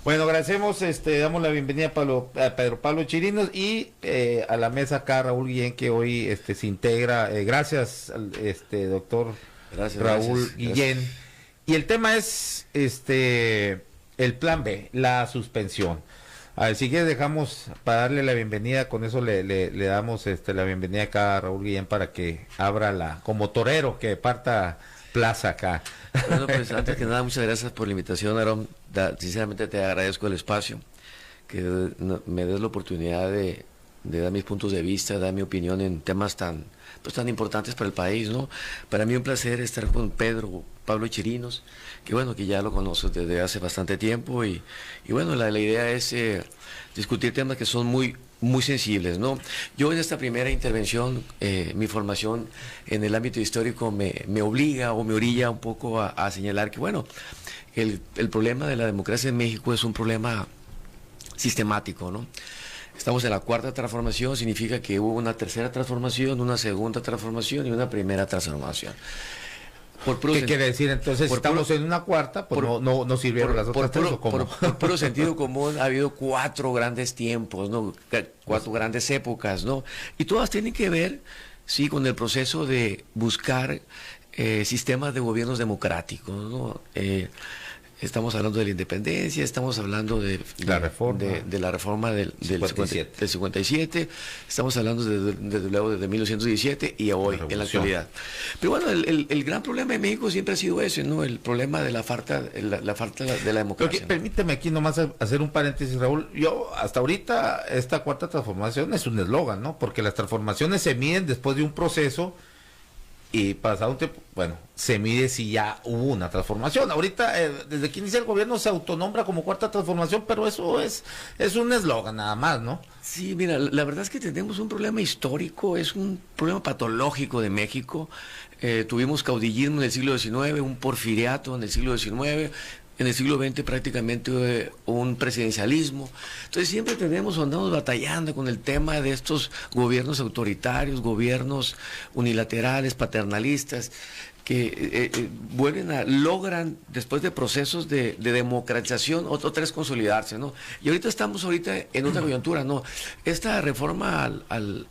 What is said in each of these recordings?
Bueno, agradecemos, damos la bienvenida a Pedro Pablo Chirinos y a la mesa acá Raúl Guillén, que hoy se integra. Gracias, doctor Raúl Guillén. Gracias. Y el tema es el plan B, la suspensión. A ver, si quieres dejamos para darle la bienvenida, con eso le damos la bienvenida acá a Raúl Guillén para que abra como torero, que parta plaza acá. Bueno, pues antes que nada, muchas gracias por la invitación, Aarón. Sinceramente te agradezco el espacio, que me des la oportunidad de dar mis puntos de vista, dar mi opinión en temas tan importantes para el país, ¿no? Para mí un placer estar con Pedro Pablo Chirinos, que bueno, que ya lo conozco desde hace bastante tiempo y bueno, la idea es discutir temas que son muy sensibles, ¿no? Yo en esta primera intervención, mi formación en el ámbito histórico me obliga o me orilla un poco a señalar que, bueno, el problema de la democracia en México es un problema sistemático, ¿no? Estamos en la cuarta transformación, significa que hubo una tercera transformación, una segunda transformación y una primera transformación. ¿Qué quiere decir entonces? Estamos en una cuarta, pues no sirvieron las otras tres, ¿o cómo? Por puro sentido común ha habido 4 grandes tiempos, ¿no? 4 grandes épocas, ¿no? Y todas tienen que ver, sí, con el proceso de buscar sistemas de gobiernos democráticos, ¿no? Estamos hablando de la independencia, estamos hablando de la reforma del 57, estamos hablando desde luego desde 1917 y hoy en la actualidad. Pero bueno, el gran problema de México siempre ha sido ese, ¿no? El problema de la falta de la democracia. ¿No? Permíteme aquí nomás hacer un paréntesis, Raúl. Yo hasta ahorita esta cuarta transformación es un eslogan, ¿no? Porque las transformaciones se miden después de un proceso. Y pasado un tiempo, bueno, se mide si ya hubo una transformación. Ahorita, desde que inicia el gobierno, se autonombra como cuarta transformación, pero eso es un eslogan nada más, ¿no? Sí, mira, la verdad es que tenemos un problema histórico, es un problema patológico de México. Tuvimos caudillismo en el siglo XIX, un porfiriato en el siglo XIX, en el siglo XX prácticamente un presidencialismo. Entonces siempre andamos batallando con el tema de estos gobiernos autoritarios, gobiernos unilaterales, paternalistas, que logran después de procesos de democratización otra vez consolidarse, ¿no? Y ahorita estamos en otra coyuntura, ¿no? Esta reforma al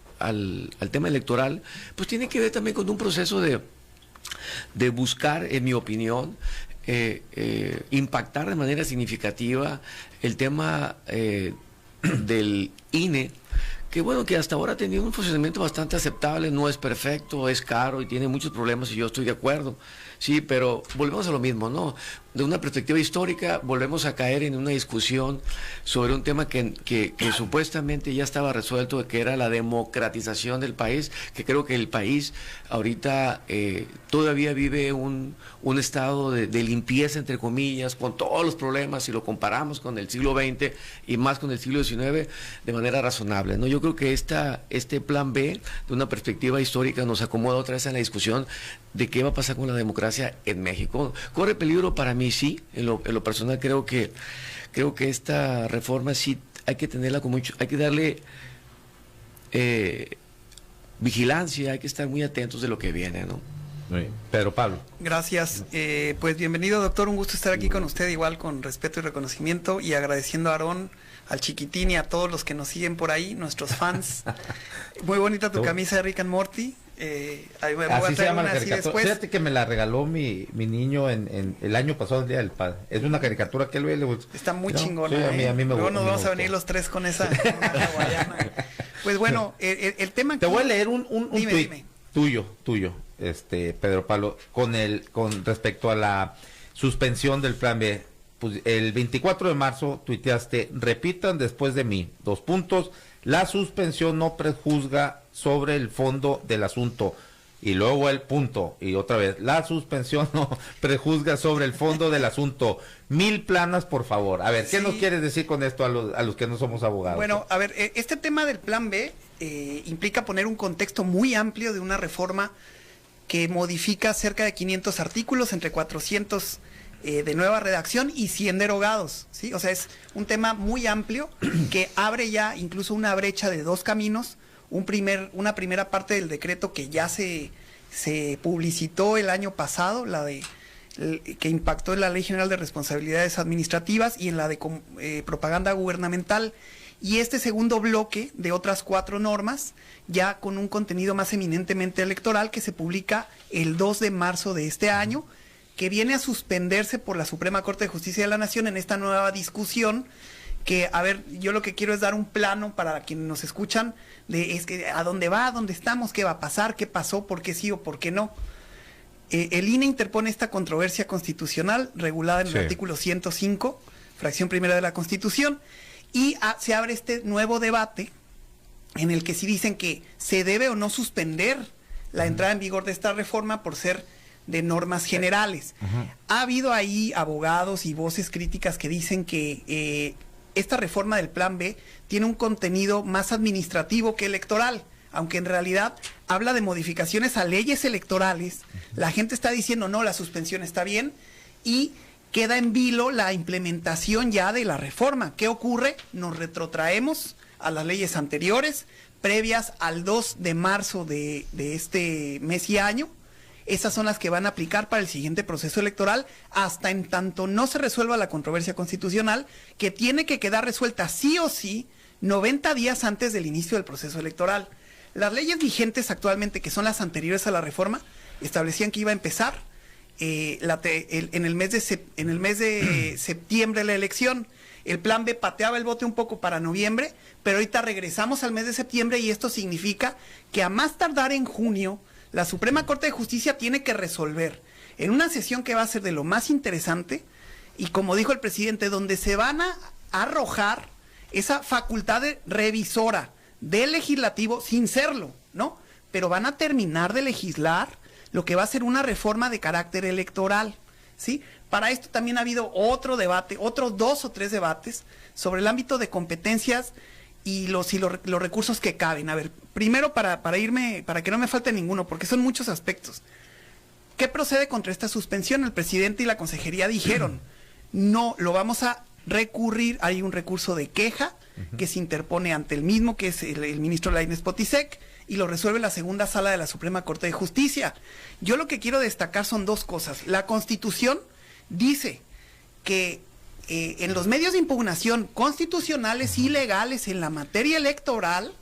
tema electoral, pues tiene que ver también con un proceso de buscar, en mi opinión, impactar de manera significativa el tema del INE, que bueno, que hasta ahora ha tenido un funcionamiento bastante aceptable, no es perfecto, es caro y tiene muchos problemas y yo estoy de acuerdo, sí, pero volvemos a lo mismo, ¿no? De una perspectiva histórica volvemos a caer en una discusión sobre un tema que supuestamente ya estaba resuelto, que era la democratización del país, que creo que el país ahorita todavía vive un estado de limpieza, entre comillas, con todos los problemas, si lo comparamos con el siglo XX y más con el siglo XIX, de manera razonable, ¿no? Yo creo que este plan B, de una perspectiva histórica, nos acomoda otra vez en la discusión de qué va a pasar con la democracia en México. Corre peligro para mí, sí, en lo personal creo que esta reforma sí hay que tenerla con mucho, hay que darle vigilancia, hay que estar muy atentos de lo que viene, ¿no? Muy bien. Pedro Pablo. Gracias. Pues bienvenido, doctor, un gusto estar aquí con usted, igual con respeto y reconocimiento, y agradeciendo a Aarón, al Chiquitín y a todos los que nos siguen por ahí, nuestros fans. Muy bonita tu camisa de Rick and Morty. Así se llama la caricatura. Fíjate que me la regaló mi niño en el año pasado, el Día del Padre. Es una caricatura que él le gusta. Está muy chingona. Sí, a mí me Luego gusta. nos vamos a venir los tres con esa hawaiana. Pues bueno, el tema aquí... Te voy a leer un tuit tuyo, Pedro Pablo, con respecto a la suspensión del plan B. Pues el 24 de marzo tuiteaste: repitan después de mí, : la suspensión no prejuzga sobre el fondo del asunto. Y luego el punto, y otra vez, la suspensión no prejuzga sobre el fondo del asunto. 1000 planas, por favor. A ver, ¿qué nos quieres decir con esto a los que no somos abogados? Bueno, a ver, este tema del plan B implica poner un contexto muy amplio de una reforma que modifica cerca de 500 artículos, entre 400 de nueva redacción y 100 derogados, ¿sí? O sea, es un tema muy amplio que abre ya incluso una brecha de 2 caminos. Una primera parte del decreto que ya se se publicitó el año pasado, que impactó en la Ley General de Responsabilidades Administrativas y en la de propaganda gubernamental. Y este segundo bloque de otras 4 normas, ya con un contenido más eminentemente electoral, que se publica el 2 de marzo de este año, que viene a suspenderse por la Suprema Corte de Justicia de la Nación en esta nueva discusión, que, a ver, yo lo que quiero es dar un plano para quienes nos escuchan, es que a dónde va, a dónde estamos, qué va a pasar, qué pasó, por qué sí o por qué no. El INE interpone esta controversia constitucional regulada en el artículo 105, fracción primera de la Constitución, y se abre este nuevo debate en el que sí dicen que se debe o no suspender la entrada en vigor de esta reforma por ser de normas generales. Ha habido ahí abogados y voces críticas que dicen que esta reforma del Plan B tiene un contenido más administrativo que electoral, aunque en realidad habla de modificaciones a leyes electorales. La gente está diciendo, no, la suspensión está bien, y queda en vilo la implementación ya de la reforma. ¿Qué ocurre? Nos retrotraemos a las leyes anteriores, previas al 2 de marzo de este mes y año. Esas son las que van a aplicar para el siguiente proceso electoral, hasta en tanto no se resuelva la controversia constitucional, que tiene que quedar resuelta sí o sí 90 días antes del inicio del proceso electoral. Las leyes vigentes actualmente, que son las anteriores a la reforma, establecían que iba a empezar en el mes de septiembre la elección. El Plan B pateaba el bote un poco para noviembre, pero ahorita regresamos al mes de septiembre, y esto significa que a más tardar en junio, la Suprema Corte de Justicia tiene que resolver en una sesión que va a ser de lo más interesante, y como dijo el presidente, donde se van a arrojar esa facultad revisora del legislativo sin serlo, ¿no? Pero van a terminar de legislar lo que va a ser una reforma de carácter electoral, ¿sí? Para esto también ha habido otro debate, otros 2 o 3 debates sobre el ámbito de competencias y los recursos que caben. A ver, primero para que no me falte ninguno, porque son muchos aspectos. ¿Qué procede contra esta suspensión? El presidente y la consejería dijeron, no, lo vamos a recurrir. Hay un recurso de queja que se interpone ante el mismo, que es el ministro Lainez Potisek, y lo resuelve la segunda sala de la Suprema Corte de Justicia. Yo lo que quiero destacar son 2 cosas. La Constitución dice que en los medios de impugnación constitucionales y legales en la materia electoral,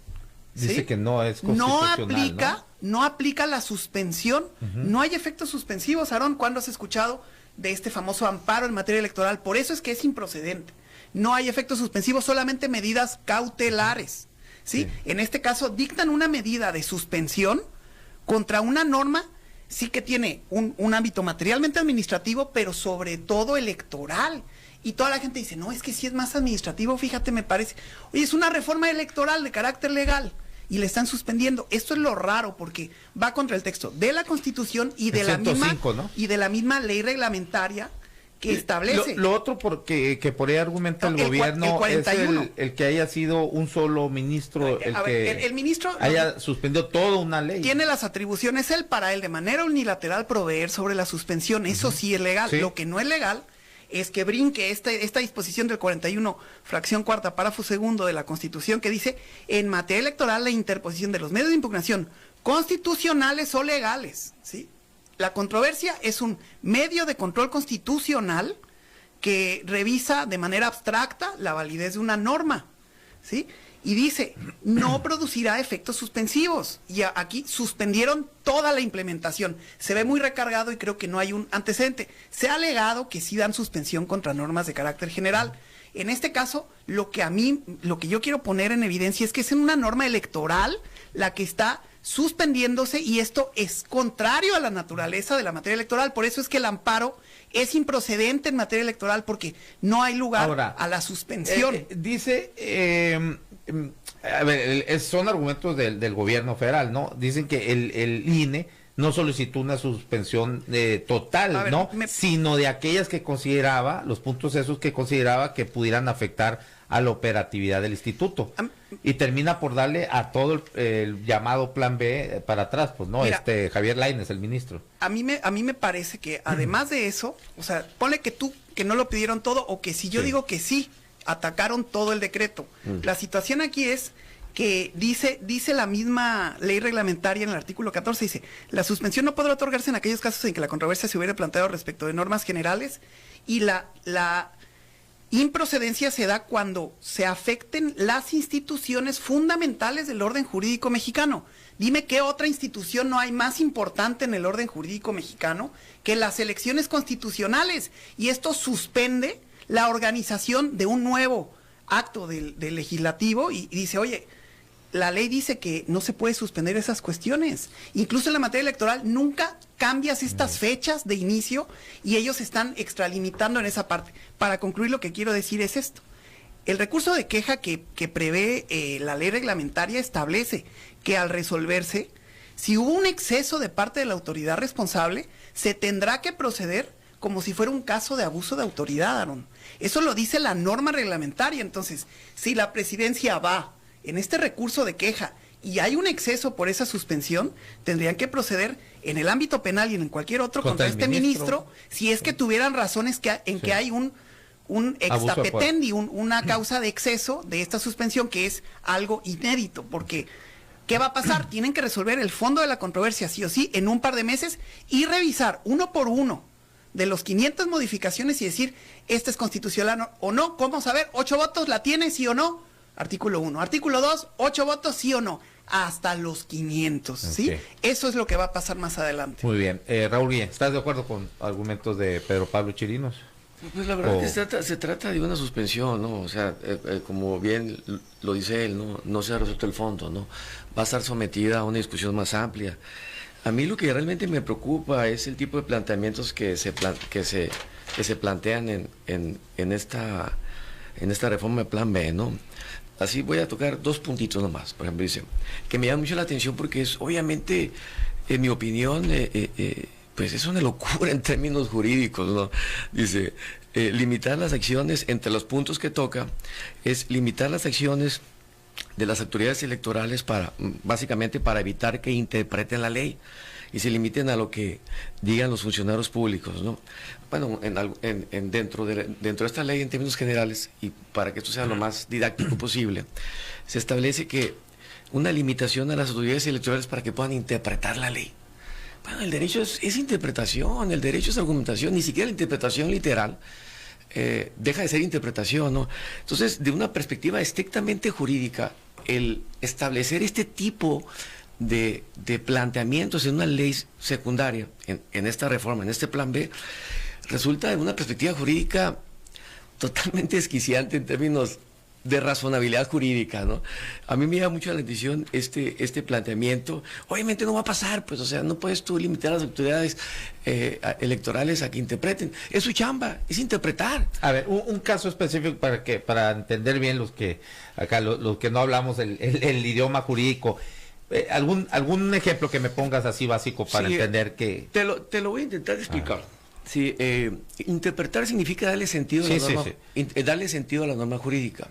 dice, ¿sí?, que no es constitucional, no aplica la suspensión. No hay efectos suspensivos. Aarón, ¿cuándo has escuchado de este famoso amparo en materia electoral? Por eso es que es improcedente. No hay efectos suspensivos, solamente medidas cautelares, ¿sí? En este caso dictan una medida de suspensión contra una norma, sí, que tiene un ámbito materialmente administrativo, pero sobre todo electoral. Y toda la gente dice, no, es que si es más administrativo, fíjate, me parece. Oye, es una reforma electoral de carácter legal y le están suspendiendo. Esto es lo raro, porque va contra el texto de la Constitución y de la misma, ¿no?, y de la misma ley reglamentaria que establece. Lo otro que por ahí argumenta el gobierno es el que haya sido un solo ministro el ministro haya suspendido toda una ley. Tiene las atribuciones él para él de manera unilateral proveer sobre la suspensión. Eso sí es legal. Sí. Lo que no es legal es que brinque esta disposición del 41, fracción cuarta, párrafo segundo de la Constitución, que dice, en materia electoral, la interposición de los medios de impugnación constitucionales o legales, ¿sí? La controversia es un medio de control constitucional que revisa de manera abstracta la validez de una norma, ¿sí? Y dice, no producirá efectos suspensivos. Y aquí suspendieron toda la implementación. Se ve muy recargado y creo que no hay un antecedente. Se ha alegado que sí dan suspensión contra normas de carácter general. En este caso, lo que yo quiero poner en evidencia es que es en una norma electoral la que está suspendiéndose, y esto es contrario a la naturaleza de la materia electoral. Por eso es que el amparo es improcedente en materia electoral, porque no hay lugar a la suspensión. Dice, a ver, son argumentos del gobierno federal, ¿no? Dicen que el INE no solicitó una suspensión total, ¿no? Sino de aquellas que consideraba, los puntos esos que consideraba que pudieran afectar a la operatividad del instituto. Y termina por darle a todo el llamado Plan B para atrás, pues, ¿no? Mira, Javier Lainez, el ministro. A mí me parece que además de eso, o sea, ponle que no lo pidieron todo, o que si yo digo que sí, atacaron todo el decreto. La situación aquí es que dice la misma ley reglamentaria en el artículo 14, dice, la suspensión no podrá otorgarse en aquellos casos en que la controversia se hubiera planteado respecto de normas generales y la improcedencia se da cuando se afecten las instituciones fundamentales del orden jurídico mexicano. Dime qué otra institución no hay más importante en el orden jurídico mexicano que las elecciones constitucionales, y esto suspende la organización de un nuevo acto del legislativo y dice, oye, la ley dice que no se puede suspender esas cuestiones. Incluso en la materia electoral nunca cambias estas fechas de inicio y ellos están extralimitando en esa parte. Para concluir, lo que quiero decir es esto. El recurso de queja que prevé la ley reglamentaria establece que al resolverse, si hubo un exceso de parte de la autoridad responsable, se tendrá que proceder como si fuera un caso de abuso de autoridad, Aaron. Eso lo dice la norma reglamentaria. Entonces, si la presidencia va en este recurso de queja y hay un exceso por esa suspensión, tendrían que proceder en el ámbito penal y en cualquier otro contra este ministro, si es que tuvieran razones en que hay un extra petendi, una causa de exceso de esta suspensión, que es algo inédito, porque ¿qué va a pasar? Tienen que resolver el fondo de la controversia sí o sí en un par de meses y revisar uno por uno de los 500 modificaciones y decir, ¿esta es constitucional o no? ¿Cómo saber? 8 votos, ¿la tiene sí o no? Artículo 1. Artículo 2, 8 votos, sí o no. Hasta los 500, ¿sí? Okay. Eso es lo que va a pasar más adelante. Muy bien. Raúl Guillén, ¿estás de acuerdo con argumentos de Pedro Pablo Chirinos? Pues la verdad que se trata de una suspensión, ¿no? O sea, como bien lo dice él, no se ha resuelto el fondo, ¿no? Va a estar sometida a una discusión más amplia. A mí lo que realmente me preocupa es el tipo de planteamientos que se plantean en esta reforma de Plan B, ¿no? Así voy a tocar 2 puntitos nomás. Por ejemplo, dice, que me llama mucho la atención porque es, obviamente, en mi opinión, pues es una locura en términos jurídicos, ¿no? Dice, limitar las acciones, entre los puntos que toca, es limitar las acciones de las autoridades electorales básicamente para evitar que interpreten la ley y se limiten a lo que digan los funcionarios públicos, ¿no? Bueno, dentro de esta ley, en términos generales, y para que esto sea lo más didáctico posible, se establece que una limitación a las autoridades electorales para que puedan interpretar la ley. Bueno, el derecho es interpretación, el derecho es argumentación, ni siquiera la interpretación literal deja de ser interpretación, ¿no? Entonces, de una perspectiva estrictamente jurídica, el establecer este tipo de planteamientos en una ley secundaria, en esta reforma, en este Plan B, resulta de una perspectiva jurídica totalmente desquiciante en términos de razonabilidad jurídica, ¿no? A mí me llama mucho la atención este planteamiento. Obviamente no va a pasar, pues, o sea, no puedes tú limitar a las autoridades electorales a que interpreten. Es su chamba, es interpretar. A ver, un caso específico para entender bien los que no hablamos el idioma jurídico. ¿Algún ejemplo que me pongas así básico para entender que... Te lo voy a intentar explicar. Sí, interpretar significa darle sentido darle sentido a la norma jurídica.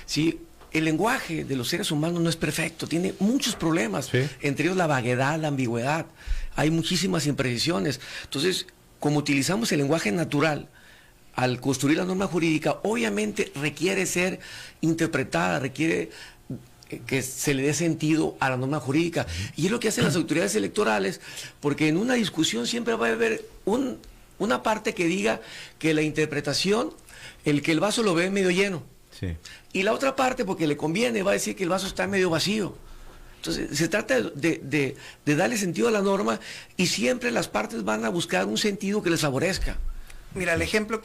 Sí, el lenguaje de los seres humanos no es perfecto, tiene muchos problemas, entre ellos la vaguedad, la ambigüedad, hay muchísimas imprecisiones. Entonces, como utilizamos el lenguaje natural al construir la norma jurídica, obviamente requiere ser interpretada, requiere que se le dé sentido a la norma jurídica. Y es lo que hacen las autoridades electorales, porque en una discusión siempre va a haber una parte que diga que la interpretación, que el vaso lo ve medio lleno. Sí. Y la otra parte, porque le conviene, va a decir que el vaso está medio vacío. Entonces, se trata de darle sentido a la norma y siempre las partes van a buscar un sentido que les favorezca. Mira, el ejemplo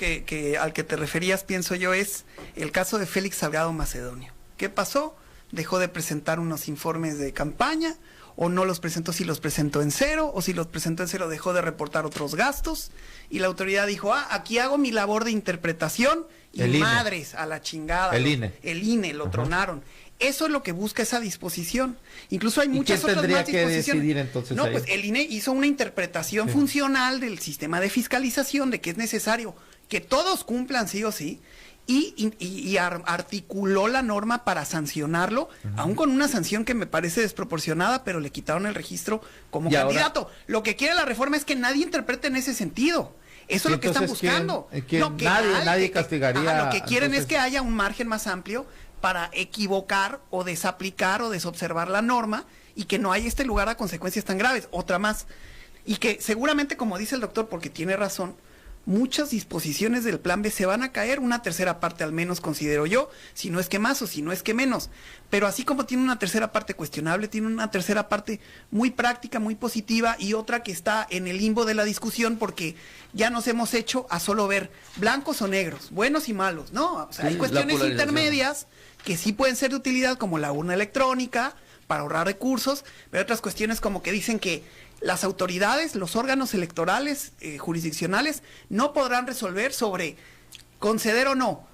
al que te referías, pienso yo, es el caso de Félix Salgado Macedonio. ¿Qué pasó? Dejó de presentar unos informes de campaña, o no los presentó, si los presentó en cero, o si los presentó en cero dejó de reportar otros gastos, y la autoridad dijo, aquí hago mi labor de interpretación, y madres, a la chingada. El INE lo tronaron. Eso es lo que busca esa disposición. Incluso hay muchas otras más disposiciones. ¿Quién tendría que decidir entonces ahí? Pues el INE hizo una interpretación funcional del sistema de fiscalización, de que es necesario que todos cumplan sí o sí, y articuló la norma para sancionarlo, aún con una sanción que me parece desproporcionada, pero le quitaron el registro como candidato. Ahora, lo que quiere la reforma es que nadie interprete en ese sentido. Eso es lo que están buscando. Nadie castigaría. Lo que quieren es que haya un margen más amplio para equivocar o desaplicar o desobservar la norma y que no haya este lugar a consecuencias tan graves. Otra más, y que seguramente, como dice el doctor, porque tiene razón, muchas disposiciones del plan B se van a caer, una tercera parte al menos, considero yo, si no es que más o si no es que menos. Pero así como tiene una tercera parte cuestionable, tiene una tercera parte muy práctica, muy positiva, y otra que está en el limbo de la discusión porque ya nos hemos hecho a solo ver blancos o negros, buenos y malos, ¿no? O sea, hay cuestiones intermedias que sí pueden ser de utilidad, como la urna electrónica, para ahorrar recursos, pero otras cuestiones como que dicen que las autoridades, los órganos electorales, jurisdiccionales, no podrán resolver sobre conceder o no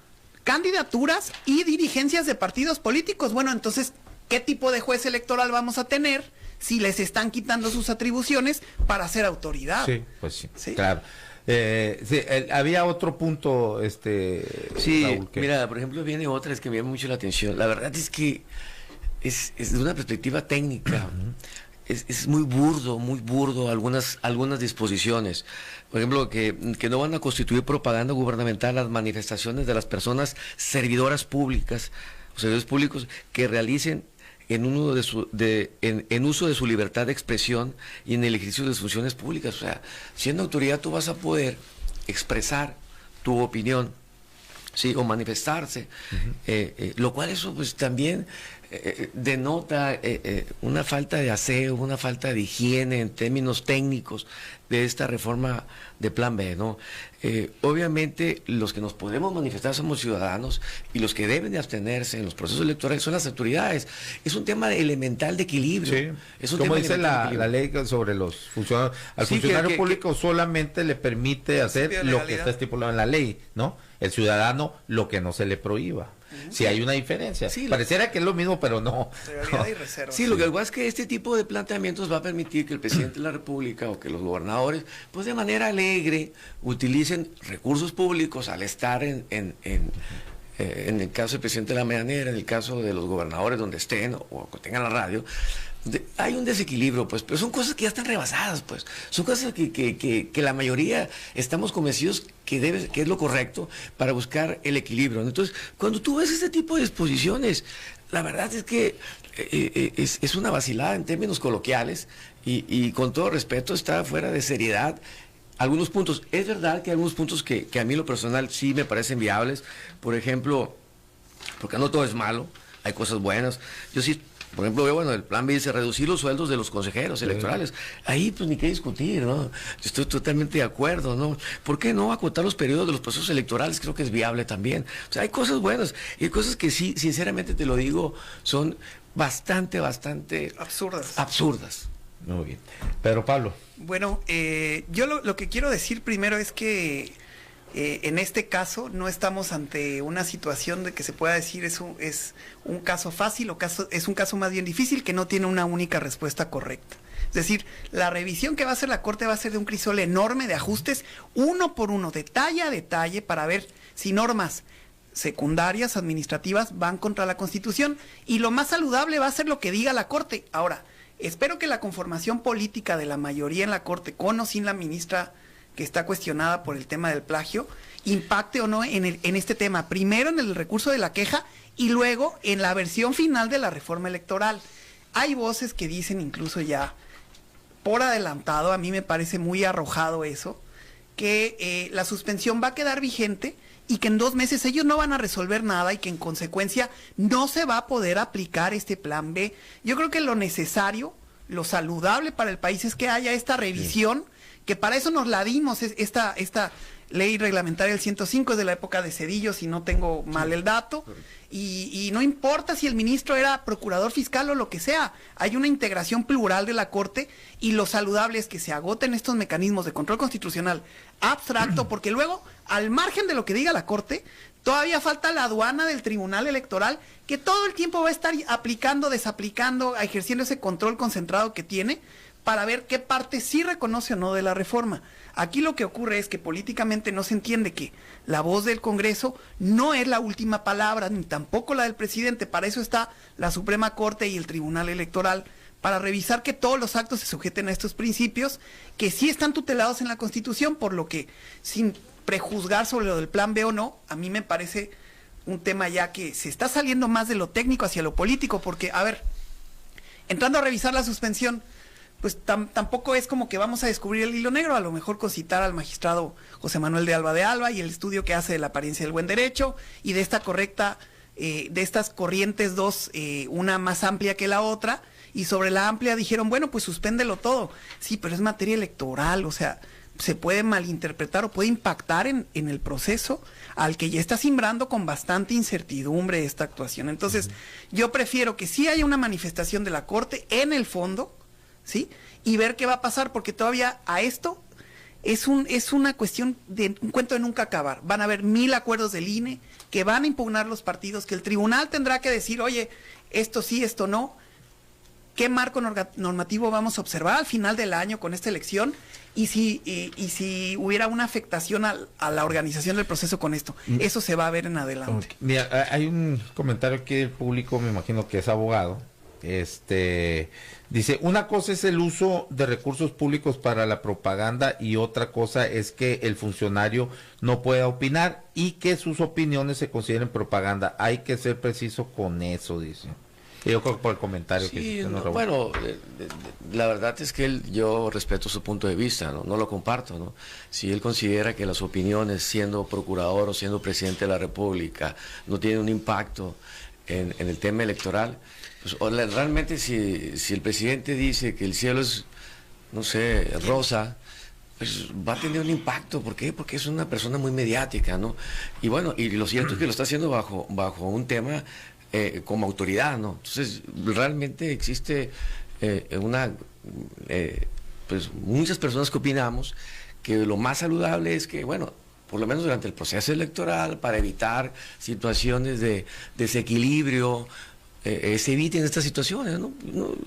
candidaturas y dirigencias de partidos políticos. Bueno, entonces, ¿qué tipo de juez electoral vamos a tener si les están quitando sus atribuciones para ser autoridad? Sí, pues sí, ¿sí? Claro. Había otro punto, sí, Raúl, mira, por ejemplo, viene otra, es que me llama mucho la atención. La verdad es que es de una perspectiva técnica. Es muy burdo algunas disposiciones. Por ejemplo, que no van a constituir propaganda gubernamental las manifestaciones de las personas servidoras públicas o servidores públicos que realicen en uso de su libertad de expresión y en el ejercicio de sus funciones públicas. O sea, siendo autoridad tú vas a poder expresar tu opinión, sí, o manifestarse, lo cual eso pues también denota una falta de aseo, una falta de higiene en términos técnicos de esta reforma de Plan B, ¿no? Obviamente los que nos podemos manifestar somos ciudadanos y los que deben de abstenerse en los procesos electorales son las autoridades. Es un tema elemental de equilibrio. Sí. Es un como tema dice la ley sobre los funcionarios, al funcionario público solamente le permite hacer lo que está estipulado en la ley, ¿no? El ciudadano lo que no se le prohíba. Si hay una diferencia. Sí, pareciera que es lo mismo, pero no. Sí, lo que pasa es que este tipo de planteamientos va a permitir que el presidente de la República o que los gobernadores, pues de manera alegre, utilicen recursos públicos al estar en el caso del presidente de la mañanera, en el caso de los gobernadores donde estén o que tengan la radio. Hay un desequilibrio, pues, pero son cosas que ya están rebasadas, pues. Son cosas que la mayoría estamos convencidos que es lo correcto para buscar el equilibrio. Entonces, cuando tú ves este tipo de disposiciones, la verdad es que es una vacilada en términos coloquiales y con todo respeto está fuera de seriedad. Algunos puntos, es verdad que hay algunos puntos que a mí en lo personal sí me parecen viables. Por ejemplo, porque no todo es malo, hay cosas buenas. Yo sí, por ejemplo, veo, bueno, el plan B dice reducir los sueldos de los consejeros electorales. Ahí pues ni qué discutir, ¿no? Estoy totalmente de acuerdo, ¿no? ¿Por qué no acotar los periodos de los procesos electorales? Creo que es viable también. O sea, hay cosas buenas y hay cosas que sí, sinceramente te lo digo, son bastante absurdas. Muy bien. Pedro Pablo. Bueno, yo lo que quiero decir primero es que en este caso no estamos ante una situación de que se pueda decir es un caso fácil o es un caso más bien difícil que no tiene una única respuesta correcta. Es decir, la revisión que va a hacer la Corte va a ser de un crisol enorme de ajustes, uno por uno, detalle a detalle, para ver si normas secundarias, administrativas, van contra la Constitución, y lo más saludable va a ser lo que diga la Corte. Ahora, espero que la conformación política de la mayoría en la Corte, con o sin la ministra que está cuestionada por el tema del plagio, impacte o no en este tema, primero en el recurso de la queja y luego en la versión final de la reforma electoral. Hay voces que dicen incluso ya, por adelantado, a mí me parece muy arrojado eso, que la suspensión va a quedar vigente y que en 2 meses ellos no van a resolver nada y que en consecuencia no se va a poder aplicar este plan B. Yo creo que lo necesario, lo saludable para el país es que haya esta revisión, que para eso nos la dimos, esta ley reglamentaria del 105 es de la época de Zedillo, si no tengo mal el dato, y no importa si el ministro era procurador fiscal o lo que sea, hay una integración plural de la Corte, y lo saludable es que se agoten estos mecanismos de control constitucional abstracto, porque luego, al margen de lo que diga la Corte, todavía falta la aduana del Tribunal Electoral, que todo el tiempo va a estar aplicando, desaplicando, ejerciendo ese control concentrado que tiene, para ver qué parte sí reconoce o no de la reforma. Aquí lo que ocurre es que políticamente no se entiende que la voz del Congreso no es la última palabra, ni tampoco la del presidente. Para eso está la Suprema Corte y el Tribunal Electoral, para revisar que todos los actos se sujeten a estos principios, que sí están tutelados en la Constitución, por lo que, sin prejuzgar sobre lo del plan B o no, a mí me parece un tema ya que se está saliendo más de lo técnico hacia lo político, porque, a ver, entrando a revisar la suspensión, pues tampoco es como que vamos a descubrir el hilo negro, a lo mejor con citar al magistrado José Manuel de Alba y el estudio que hace de la apariencia del buen derecho y de esta correcta, de estas corrientes dos, una más amplia que la otra, y sobre la amplia dijeron, bueno, pues suspéndelo todo. Sí, pero es materia electoral, o sea, se puede malinterpretar o puede impactar en el proceso al que ya está simbrando con bastante incertidumbre esta actuación. Entonces, yo prefiero que sí haya una manifestación de la Corte en el fondo, ¿sí? Y ver qué va a pasar, porque todavía a esto es una cuestión de un cuento de nunca acabar. Van a haber 1000 acuerdos del INE que van a impugnar los partidos, que el tribunal tendrá que decir, oye, esto sí, esto no. ¿Qué marco normativo vamos a observar al final del año con esta elección? Y si hubiera una afectación a la organización del proceso con esto. Eso se va a ver en adelante. Okay. Mira, hay un comentario aquí del público, me imagino que es abogado. Dice, una cosa es el uso de recursos públicos para la propaganda y otra cosa es que el funcionario no pueda opinar y que sus opiniones se consideren propaganda. Hay que ser preciso con eso, dice. Yo creo que por el comentario sí, que no, bueno, la verdad es que yo respeto su punto de vista, no lo comparto, ¿no? Si él considera que las opiniones, siendo procurador o siendo presidente de la República, no tienen un impacto en el tema electoral, pues realmente si el presidente dice que el cielo es, no sé, rosa, pues va a tener un impacto. ¿Por qué? Porque es una persona muy mediática, ¿no? Y bueno, y lo cierto es que lo está haciendo bajo un tema como autoridad, ¿no? Entonces, realmente existe pues muchas personas que opinamos que lo más saludable es que, bueno, por lo menos durante el proceso electoral, para evitar situaciones de desequilibrio, se eviten estas situaciones, ¿no?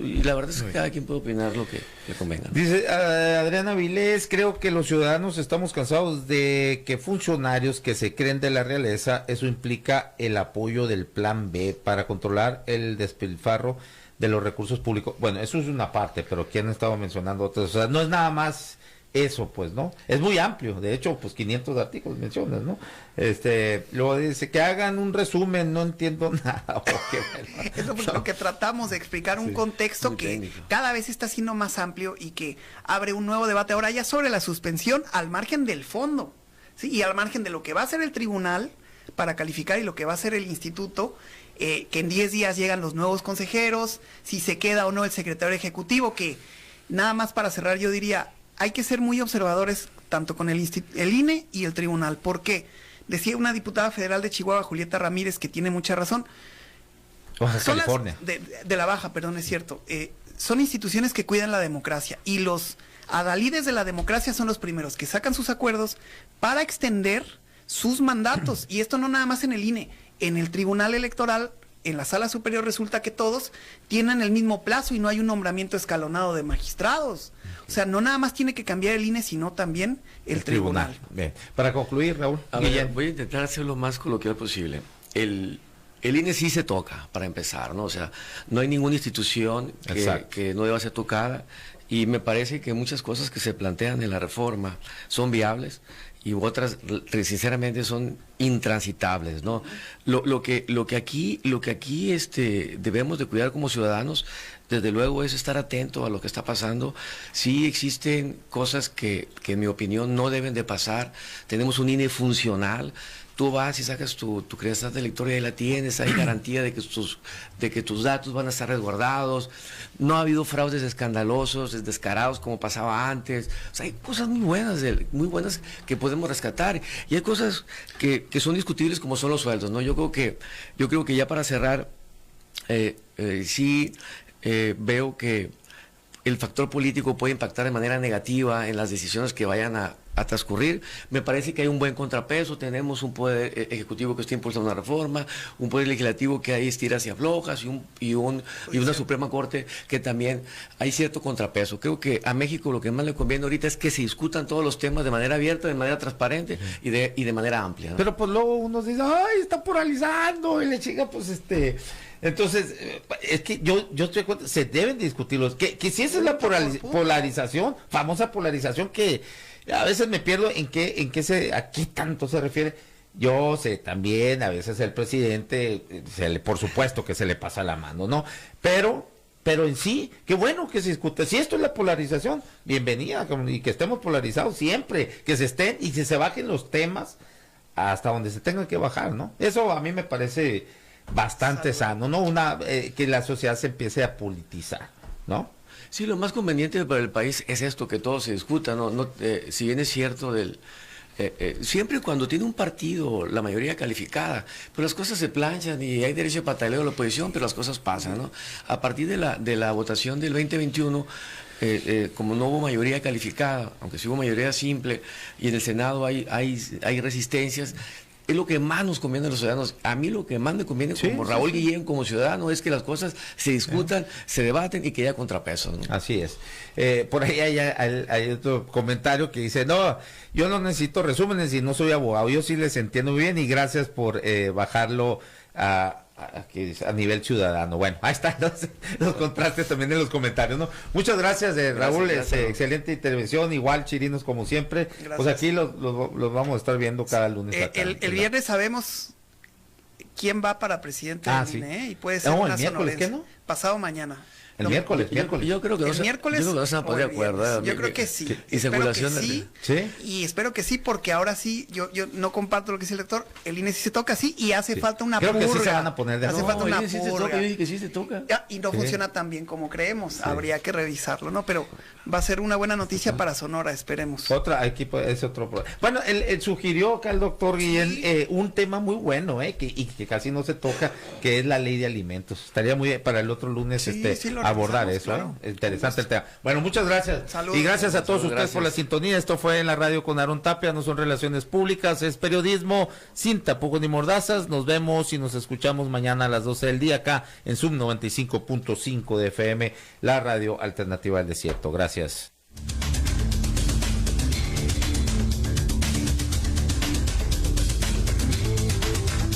Y la verdad es que cada quien puede opinar lo que le convenga, ¿no? Dice Adriana Vilés, creo que los ciudadanos estamos cansados de que funcionarios que se creen de la realeza, eso implica el apoyo del plan B para controlar el despilfarro de los recursos públicos. Bueno, eso es una parte, pero aquí han estado mencionando otras, o sea, no es nada más eso, pues, ¿no? Es muy amplio, de hecho, pues 500 artículos mencionas, ¿no? Luego dice que hagan un resumen, no entiendo nada. Eso es lo que tratamos de explicar, un contexto que técnico, cada vez está siendo más amplio y que abre un nuevo debate ahora ya sobre la suspensión al margen del fondo, ¿sí? Y al margen de lo que va a hacer el tribunal para calificar y lo que va a hacer el instituto, que en 10 días llegan los nuevos consejeros, si se queda o no el secretario ejecutivo, que nada más para cerrar yo diría, hay que ser muy observadores tanto con el INE y el tribunal, porque decía una diputada federal de Chihuahua, Julieta Ramírez, que tiene mucha razón. Baja California. De la Baja, perdón, es cierto. Son instituciones que cuidan la democracia y los adalides de la democracia son los primeros que sacan sus acuerdos para extender sus mandatos. Y esto no nada más en el INE, en el Tribunal Electoral, en la Sala Superior resulta que todos tienen el mismo plazo y no hay un nombramiento escalonado de magistrados. O sea, no nada más tiene que cambiar el INE, sino también el tribunal. Bien. Para concluir, Raúl. Voy a intentar hacer lo más coloquial posible. El INE sí se toca, para empezar, ¿no? O sea, no hay ninguna institución que no deba ser tocada, y me parece que muchas cosas que se plantean en la reforma son viables y otras sinceramente son intransitables, ¿no? Lo que aquí debemos de cuidar como ciudadanos, desde luego, es estar atento a lo que está pasando. Sí existen cosas que en mi opinión no deben de pasar. Tenemos un INE funcional. Tú vas y sacas tu credencial de elector y ahí la tienes, hay garantía de que tus datos van a estar resguardados. No ha habido fraudes escandalosos, descarados como pasaba antes. O sea, hay cosas muy buenas que podemos rescatar. Y hay cosas que son discutibles, como son los sueldos, ¿no? Yo creo que ya para cerrar, veo que el factor político puede impactar de manera negativa en las decisiones que vayan a transcurrir. Me parece que hay un buen contrapeso. Tenemos un poder ejecutivo que está impulsando una reforma, un poder legislativo que hay estiras y aflojas, y una Suprema Corte que también hay cierto contrapeso. Creo que a México lo que más le conviene ahorita es que se discutan todos los temas de manera abierta, de manera transparente y de manera amplia, ¿no? Pero pues luego uno dice, ay, está polarizando, y le chica, pues entonces, es que yo estoy de acuerdo, se deben discutirlos, que si esa es la polarización, famosa polarización, que a veces me pierdo a qué tanto se refiere. Yo sé también, a veces el presidente, por supuesto que se le pasa la mano, ¿no? Pero en sí, qué bueno que se discute. Si esto es la polarización, bienvenida, y que estemos polarizados siempre, que se estén y que se bajen los temas hasta donde se tengan que bajar, ¿no? Eso a mí me parece bastante sano, ¿no? Que la sociedad se empiece a politizar, ¿no? Sí, lo más conveniente para el país es esto, que todo se discuta, ¿no? Si bien es cierto siempre cuando tiene un partido la mayoría calificada, pues las cosas se planchan y hay derecho de pataleo de la oposición, pero las cosas pasan, ¿no? A partir de la votación del 2021, como no hubo mayoría calificada, aunque sí hubo mayoría simple, y en el Senado hay resistencias, es lo que más nos conviene a los ciudadanos. A mí lo que más me conviene como Raúl Guillén, como ciudadano, es que las cosas se discutan, se debaten y que haya contrapesos, ¿no? Así es. Por ahí hay otro comentario que dice, no, yo no necesito resúmenes y no soy abogado, yo sí les entiendo muy bien y gracias por bajarlo a nivel ciudadano. Bueno, ahí están los contrastes también en los comentarios, ¿no? Muchas gracias, Raúl, excelente intervención, igual chirinos como siempre. Gracias. Pues aquí los vamos a estar viendo cada lunes. El viernes sabemos quién va para presidente del INE, y puede ser una sonorense. ¿Qué no? Pasado mañana. El miércoles. Yo creo que el miércoles no se van a poner de acuerdo. Yo creo que sí. Y circulación sí. Y espero que sí, porque ahora sí, yo no comparto lo que dice el lector. El INE sí se toca así y hace falta una purga. Creo que sí se van a poner de acuerdo. Hace falta una purga. Que sí se toca. Y no funciona tan bien como creemos. Sí. Habría que revisarlo, ¿no? Pero va a ser una buena noticia para Sonora, esperemos. Es otro problema. Bueno, él sugirió acá el doctor Guillén un tema muy bueno, que casi no se toca, que es la ley de alimentos. Estaría muy bien para el otro lunes abordar eso, claro. Interesante el tema. Bueno, muchas gracias. Saludos. Y gracias a todos ustedes por la sintonía. Esto fue En la Radio con Aarón Tapia. No son relaciones públicas, es periodismo sin tapujos ni mordazas. Nos vemos y nos escuchamos mañana a las 12 del día acá en Sub 95.5 de FM, la radio alternativa del desierto. Gracias.